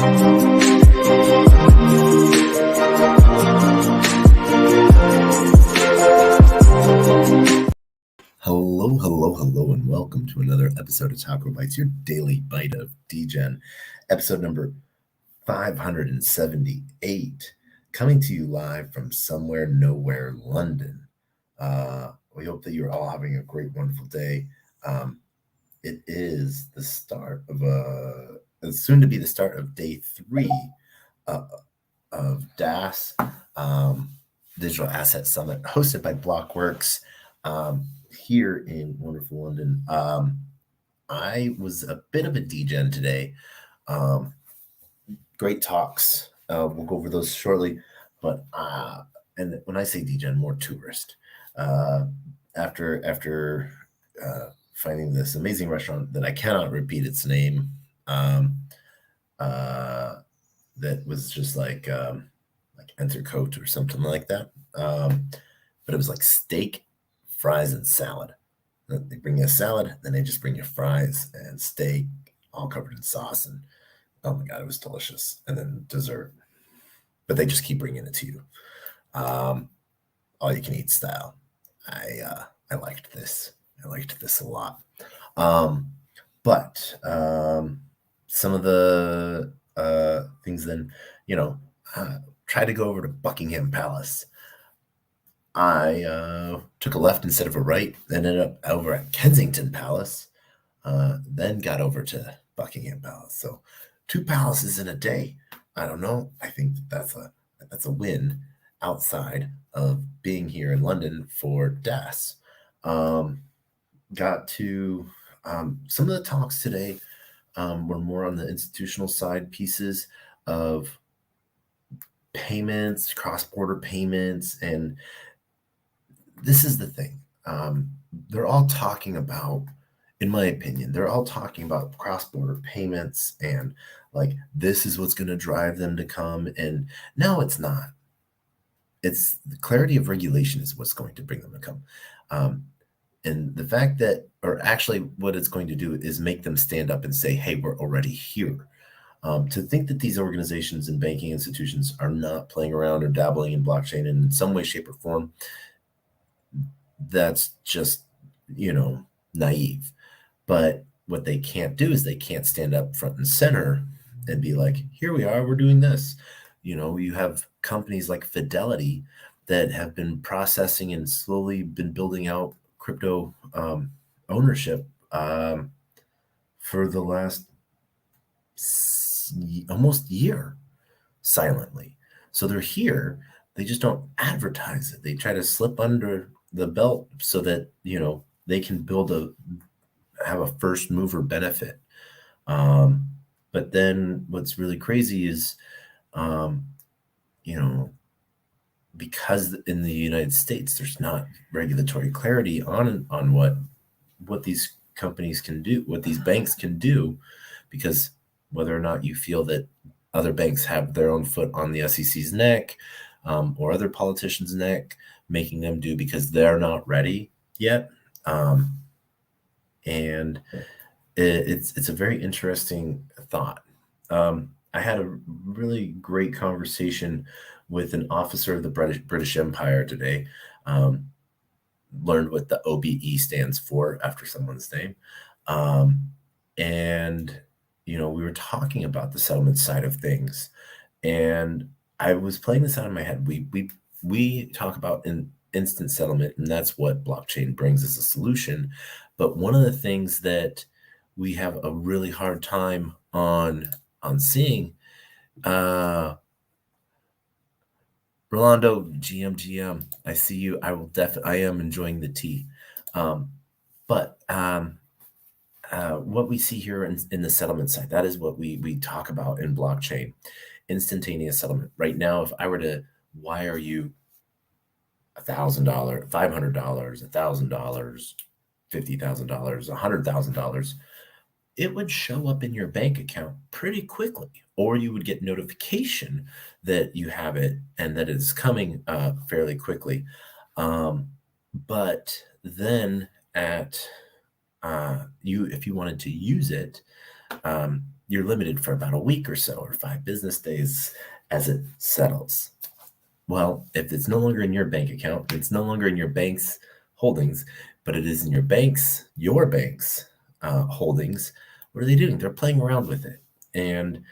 Hello, and welcome to another episode of TacoBytes, your daily bite of Degen, episode number 578, coming to you live from somewhere, nowhere, London. We hope that you're all having a great, wonderful day. It is the start of soon to be the start of day 3 of DAS, Digital Asset Summit, hosted by Blockworks. Here in wonderful London. I was a bit of a degen today. Great talks. We'll go over those shortly. But and when I say degen, more tourist. After finding this amazing restaurant that I cannot repeat its name, that was just like Entrecote or something like that. But it was like steak, fries, and salad. They bring you a salad, then they just bring you fries and steak, all covered in sauce. And oh my God, it was delicious. And then dessert. But they just keep bringing it to you. All you can eat style. I liked this. I liked this a lot. But some of the things then, try to go over to Buckingham Palace. I took a left instead of a right, ended up over at Kensington Palace, then got over to Buckingham Palace. So 2 palaces in a day. I don't know. I think that's a win outside of being here in London for DAS. Got to some of the talks today were more on the institutional side pieces of payments, cross-border payments, and this is the thing. They're all talking about, in my opinion, they're all talking about cross-border payments and like this is what's going to drive them to come. And no, it's not. It's the clarity of regulation is what's going to bring them to come. And the fact that, or actually what it's going to do is make them stand up and say, hey, we're already here. To think that these organizations and banking institutions are not playing around or dabbling in blockchain in some way, shape, or form, that's just, naive. But what they can't do is they can't stand up front and center and be like, here we are, we're doing this. You have companies like Fidelity that have been processing and slowly been building out crypto ownership for the last almost year silently. So they're here. They just don't advertise it. They try to slip under the belt so that, they can have a first mover benefit. But then what's really crazy is, because in the United States, there's not regulatory clarity on what these companies can do, what these banks can do, because whether or not you feel that other banks have their own foot on the SEC's neck, or other politicians' neck, making them do because they're not ready yet. And it's a very interesting thought. I had a really great conversation with an officer of the British Empire today. Learned what the OBE stands for after someone's name. And, we were talking about the settlement side of things. And I was playing this out in my head. We talk about an instant settlement, and that's what blockchain brings as a solution. But one of the things that we have a really hard time on seeing, Rolando, GM, I see you. I am enjoying the tea. But what we see here in the settlement side, that is what we talk about in blockchain, instantaneous settlement. Right now, if I were to wire you $1,000, $500, $1,000, $50,000, $100,000, it would show up in your bank account pretty quickly, or you would get notification that you have it and that it's coming fairly quickly. But then if you wanted to use it, you're limited for about a week or so, or 5 business days as it settles. Well, if it's no longer in your bank account, it's no longer in your bank's holdings, but it is in your bank's holdings. What are they doing? They're playing around with it. And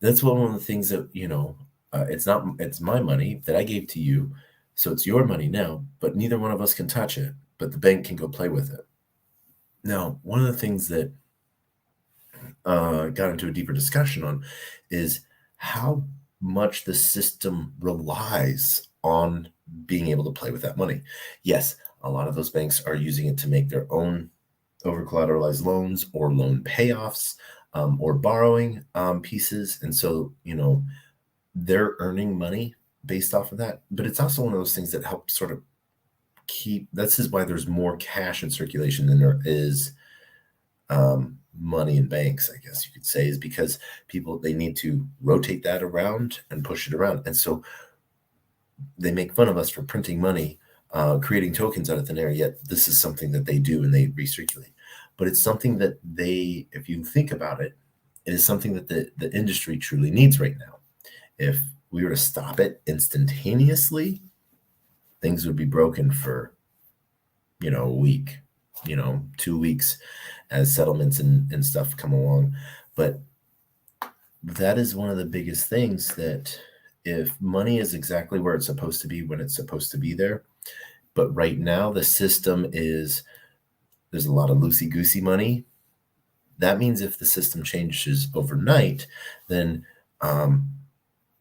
that's one of the things that, it's my money that I gave to you. So it's your money now, but neither one of us can touch it, but the bank can go play with it. Now, one of the things that got into a deeper discussion on is how much the system relies on being able to play with that money. Yes, a lot of those banks are using it to make their own over collateralized loans or loan payoffs, or borrowing pieces. And so, they're earning money based off of that. But it's also one of those things that help sort of this is why there's more cash in circulation than there is money in banks, I guess you could say, is because they need to rotate that around and push it around. And so they make fun of us for printing money, creating tokens out of thin air, yet this is something that they do and they recirculate. But it's something that if you think about it, it is something that the industry truly needs right now. If we were to stop it instantaneously, things would be broken for, a week, 2 weeks as settlements and stuff come along. But that is one of the biggest things, that if money is exactly where it's supposed to be when it's supposed to be there, but right now the system there's a lot of loosey-goosey money. That means if the system changes overnight, then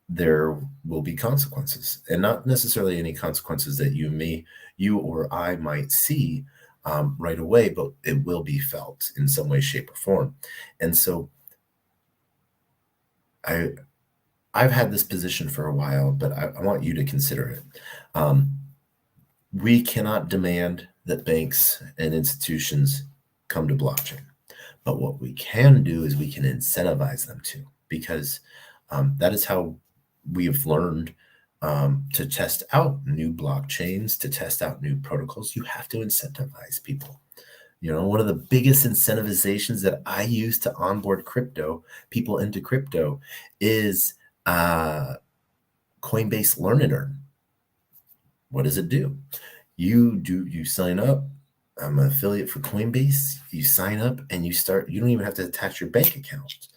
there will be consequences, and not necessarily any consequences that you or I might see right away, but it will be felt in some way, shape, or form. And so I've had this position for a while, but I want you to consider it. We cannot demand that banks and institutions come to blockchain, but what we can do is we can incentivize them to, because that is how we have learned to test out new blockchains, to test out new protocols. You have to incentivize people. One of the biggest incentivizations that I use to onboard people into crypto is Coinbase Learn and Earn. What does it do? You sign up. I'm an affiliate for Coinbase. You sign up and you don't even have to attach your bank account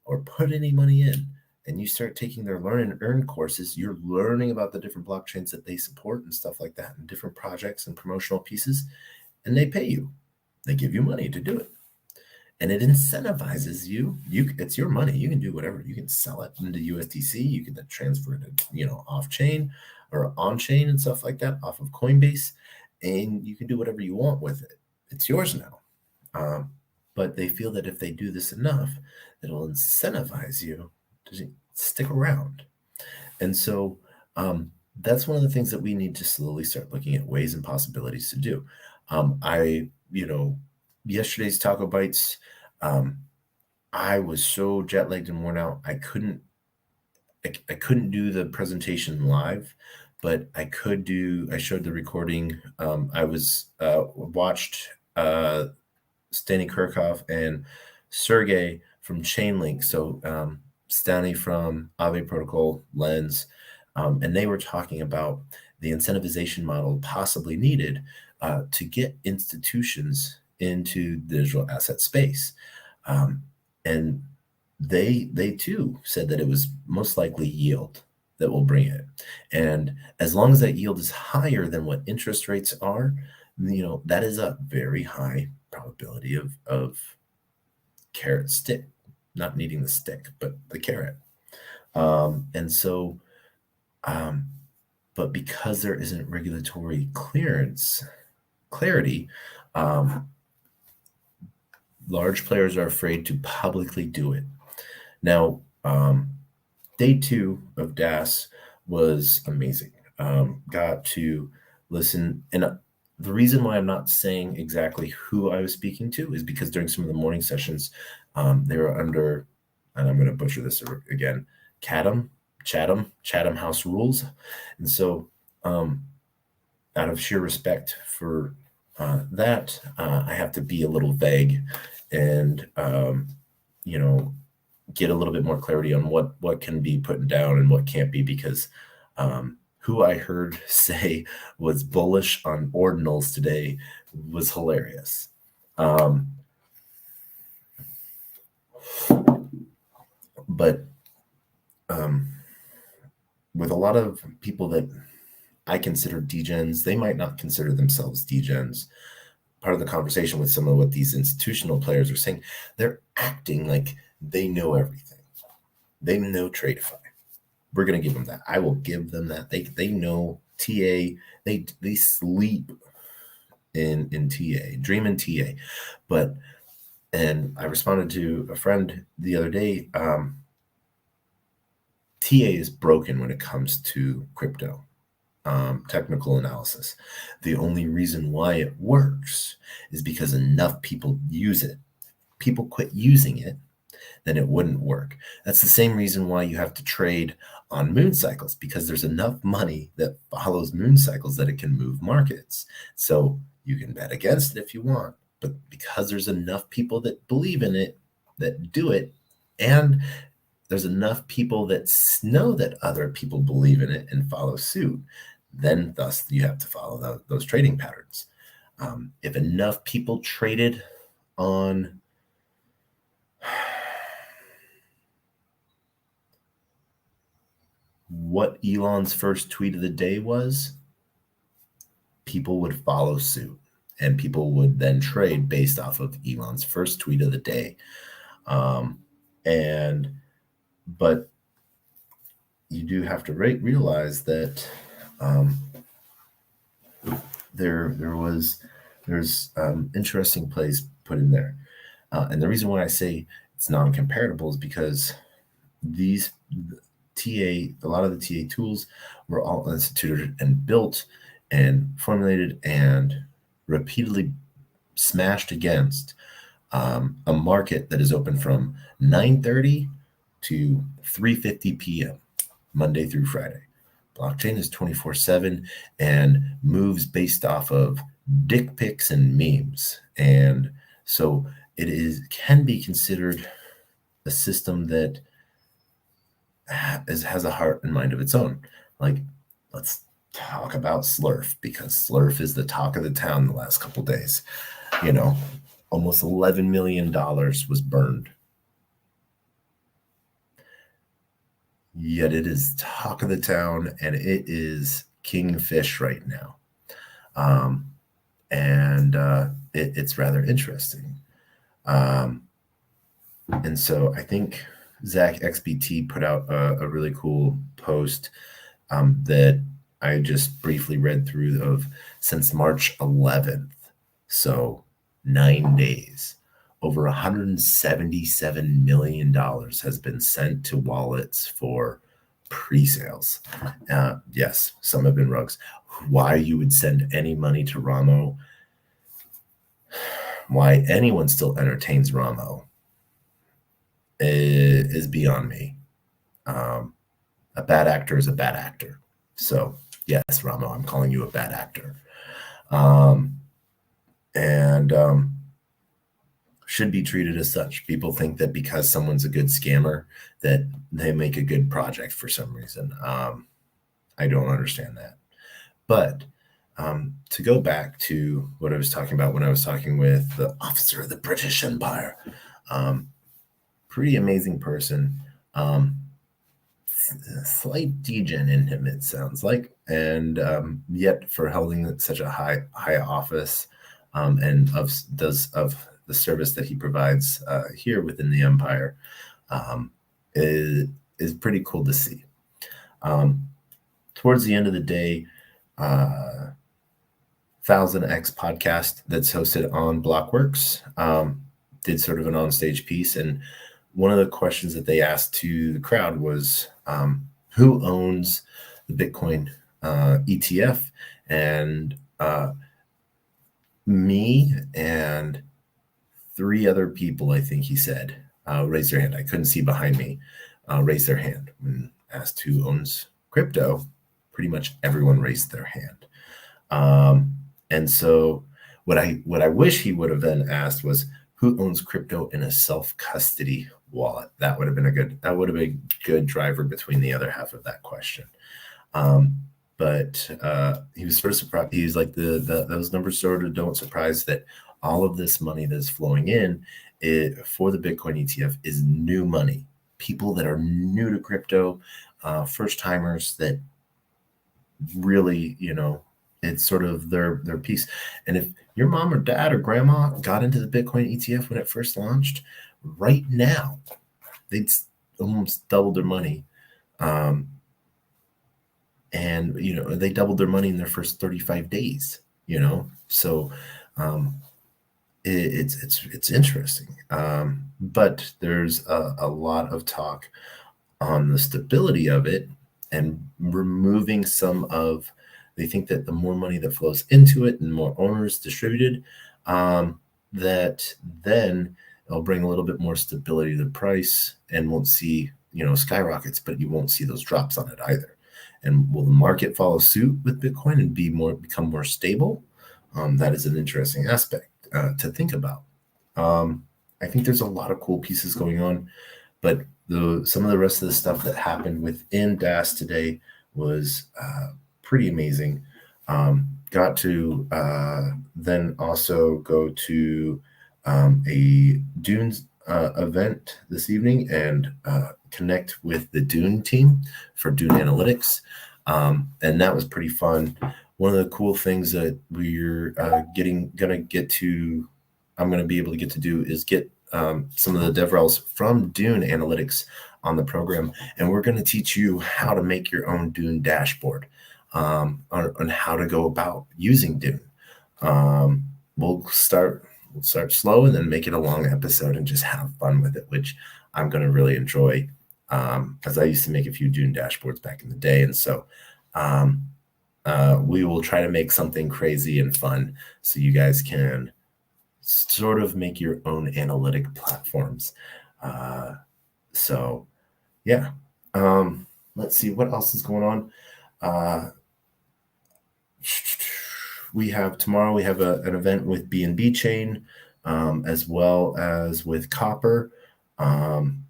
or put any money in. And you start taking their Learn and Earn courses. You're learning about the different blockchains that they support and stuff like that, and different projects and promotional pieces. And they pay you. They give you money to do it. And it incentivizes you. It's your money. You can do whatever. You can sell it into USDC. You can then transfer it, off chain or on chain and stuff like that, off of Coinbase, and you can do whatever you want with it. It's yours now. But they feel that if they do this enough, it'll incentivize you to stick around. And so that's one of the things that we need to slowly start looking at ways and possibilities to do. Yesterday's TacoBytes, I was so jet lagged and worn out. I couldn't do the presentation live, but I showed the recording. I watched Stani Kirchhoff and Sergey from Chainlink. So Stani from Aave Protocol, Lens, and they were talking about the incentivization model possibly needed to get institutions into the digital asset space. And they too said that it was most likely yield that will bring it. And as long as that yield is higher than what interest rates are, that is a very high probability of carrot stick, not needing the stick, but the carrot. But because there isn't regulatory clarity, large players are afraid to publicly do it. Now, day 2 of DAS was amazing. Got to listen. And the reason why I'm not saying exactly who I was speaking to is because during some of the morning sessions, they were under, and I'm going to butcher this again, Chatham House rules. And so out of sheer respect for that, I have to be a little vague and, get a little bit more clarity on what can be put down and what can't be, because who I heard say was bullish on ordinals today was hilarious. But with a lot of people that I consider degens, they might not consider themselves degens. Part of the conversation with some of what these institutional players are saying, they're acting like they know everything. They know Tradeify. We're going to give them that. I will give them that. They know TA. They sleep in TA, dream in TA. And I responded to a friend the other day. TA is broken when it comes to crypto. Technical analysis. The only reason why it works is because enough people use it. People quit using it, then it wouldn't work. That's the same reason why you have to trade on moon cycles, because there's enough money that follows moon cycles that it can move markets. So you can bet against it if you want, but because there's enough people that believe in it, that do it, and there's enough people that know that other people believe in it and follow suit, then thus you have to follow those trading patterns. If enough people traded on what Elon's first tweet of the day was, people would follow suit, and people would then trade based off of Elon's first tweet of the day. But you do have to realize that there's interesting plays put in there, and the reason why I say it's non-comparable is because these a lot of the TA tools were all instituted and built and formulated and repeatedly smashed against a market that is open from 9:30 to 3:50 p.m. Monday through Friday. Blockchain is 24/7 and moves based off of dick pics and memes. And so can be considered a system that has a heart and mind of its own. Like, let's talk about Slurf, because Slurf is the talk of the town the last couple days. Almost $11 million was burned. Yet it is talk of the town, and it is kingfish right now. It's rather interesting. And so I think Zach XBT put out a really cool post that I just briefly read through of since March 11th. So 9 days, over $177 million has been sent to wallets for pre-sales. Yes, some have been rugs. Why you would send any money to Ramo, why anyone still entertains Ramo is beyond me. A bad actor is a bad actor. So yes, Ramo, I'm calling you a bad actor. Should be treated as such. People think that because someone's a good scammer that they make a good project for some reason. I don't understand that. But to go back to what I was talking about when I was talking with the officer of the British Empire, pretty amazing person. Slight degen in him, it sounds like, and yet for holding such a high office, and of the service that he provides here within the empire, is pretty cool to see. Towards the end of the day, 1000X podcast that's hosted on Blockworks did sort of an onstage piece, and one of the questions that they asked to the crowd was, who owns the Bitcoin ETF? And me and 3 other people, I think he said, raised their hand. I couldn't see behind me, raised their hand. When asked who owns crypto, pretty much everyone raised their hand. And so what I wish he would have then asked was, who owns crypto in a self-custody wallet? That would have been a good driver between the other half of that question. But he was sort of surprised. He's like, those numbers sort of don't surprise that all of this money that's flowing in for the Bitcoin ETF is new money. People that are new to crypto, first timers that really, it's sort of their piece. And if your mom or dad or grandma got into the Bitcoin ETF when it first launched, right now, they'd almost doubled their money. And, they doubled their money in their first 35 days, so it's interesting. But there's a lot of talk on the stability of it and removing they think that the more money that flows into it and more owners distributed, that then it'll bring a little bit more stability to the price and won't see, skyrockets, but you won't see those drops on it either. And will the market follow suit with Bitcoin and become more stable? That is an interesting aspect to think about. I think there's a lot of cool pieces going on, but some of the rest of the stuff that happened within DAS today was pretty amazing. Got to then also go to a Dunes event this evening and connect with the Dune team for Dune Analytics. And that was pretty fun. One of the cool things that I'm going to be able to get to do is get some of the DevRels from Dune Analytics on the program. And we're going to teach you how to make your own Dune dashboard on how to go about using Dune. We'll start slow and then make it a long episode and just have fun with it, which I'm going to really enjoy, because I used to make a few Dune dashboards back in the day. And so we will try to make something crazy and fun so you guys can sort of make your own analytic platforms. So yeah, let's see what else is going on. Tomorrow we have an event with BNB Chain, as well as with Copper.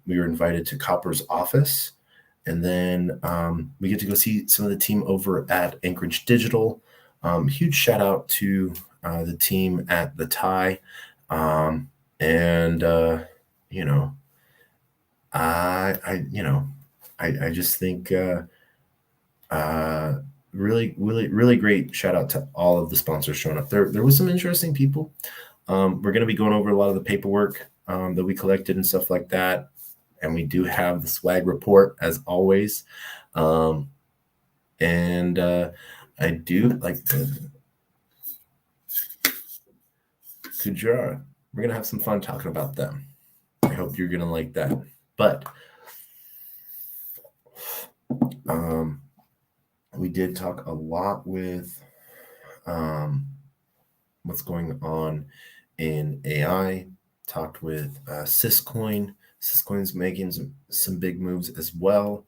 We were invited to Copper's office, and then we get to go see some of the team over at Anchorage Digital. Huge shout out to the team at the TIE. I just think really, really, really great shout out to all of the sponsors showing up. There was some interesting people. We're going to be going over a lot of the paperwork that we collected and stuff like that. And we do have the swag report as always. I do like the Kujara. We're going to have some fun talking about them. I hope you're going to like that. But we did talk a lot with what's going on in AI. Talked with Syscoin. Syscoin's making some big moves as well.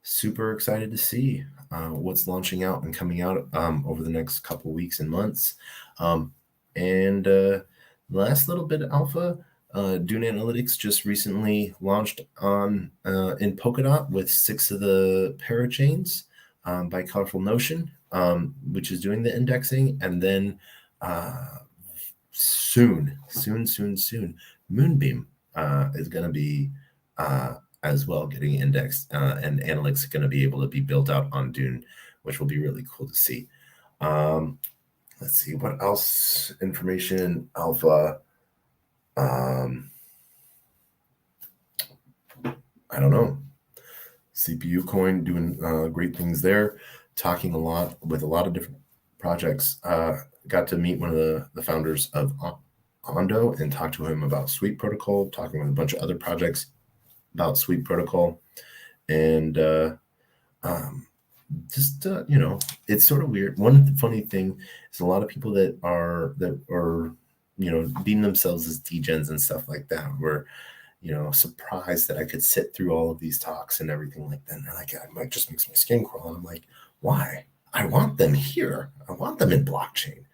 Super excited to see what's launching out and coming out over the next couple weeks and months. Last little bit of alpha, Dune Analytics just recently launched in Polkadot with 6 of the parachains by Colorful Notion, which is doing the indexing. And then soon, Moonbeam is going to be as well getting indexed, and analytics are going to be able to be built out on Dune, which will be really cool to see. Let's see what else. Information alpha. I don't know. CPU coin doing great things there. Talking a lot with a lot of different projects. Got to meet one of the founders of Ondo and talk to him about Sweet Protocol. Talking with a bunch of other projects about Sweet Protocol, and it's sort of weird. One funny thing is a lot of people that are deem themselves as degens and stuff like that were surprised that I could sit through all of these talks and everything like that. And they're like, it just makes my skin crawl. And I'm like, why? I want them here. I want them in blockchain.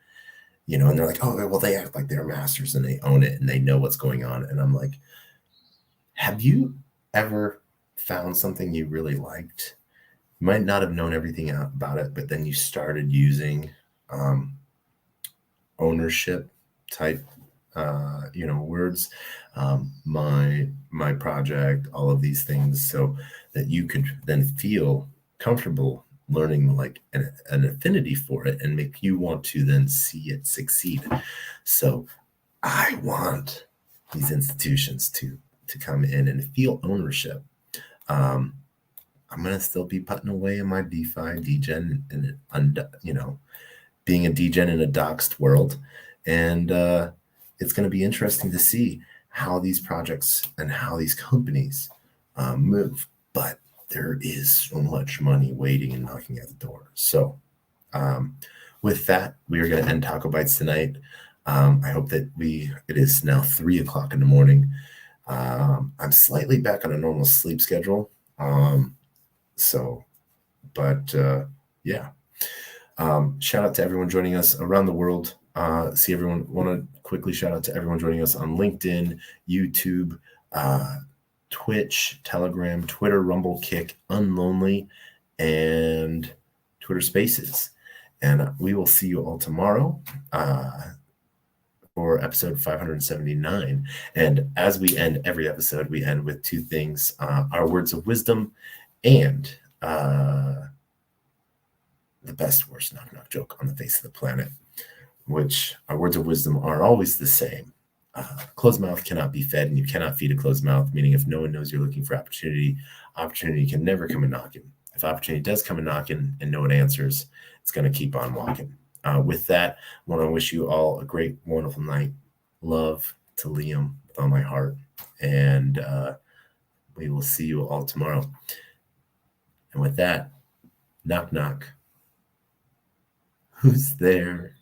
and they're like, oh, well, they act like they're masters and they own it and they know what's going on. And I'm like, have you ever found something you really liked? You might not have known everything about it, but then you started using ownership type words, my project, all of these things, so that you could then feel comfortable learning like an affinity for it and make you want to then see it succeed. So I want these institutions to come in and feel ownership. um, I'm gonna still be putting away in my DeFi degen and being a degen in a doxed world. And it's going to be interesting to see how these projects and how these companies move. But there is so much money waiting and knocking at the door. So with that, we are going to end TacoBytes tonight. I hope that it is now 3 o'clock in the morning. I'm slightly back on a normal sleep schedule. But yeah. Shout out to everyone joining us around the world. Want to quickly shout out to everyone joining us on LinkedIn, YouTube, Twitch, Telegram, Twitter, Rumble, Kick, Unlonely, and Twitter Spaces. And we will see you all tomorrow for episode 579. And as we end every episode, we end with two things: our words of wisdom and the best worst knock joke on the face of the planet, which our words of wisdom are always the same. Closed mouth cannot be fed, and you cannot feed a closed mouth, meaning if no one knows you're looking for opportunity can never come a knocking. If opportunity does come a knocking and no one answers, it's going to keep on walking. With that, I want to wish you all a great, wonderful night. Love to Liam with all my heart. And we will see you all tomorrow. And with that, knock, knock. Who's there?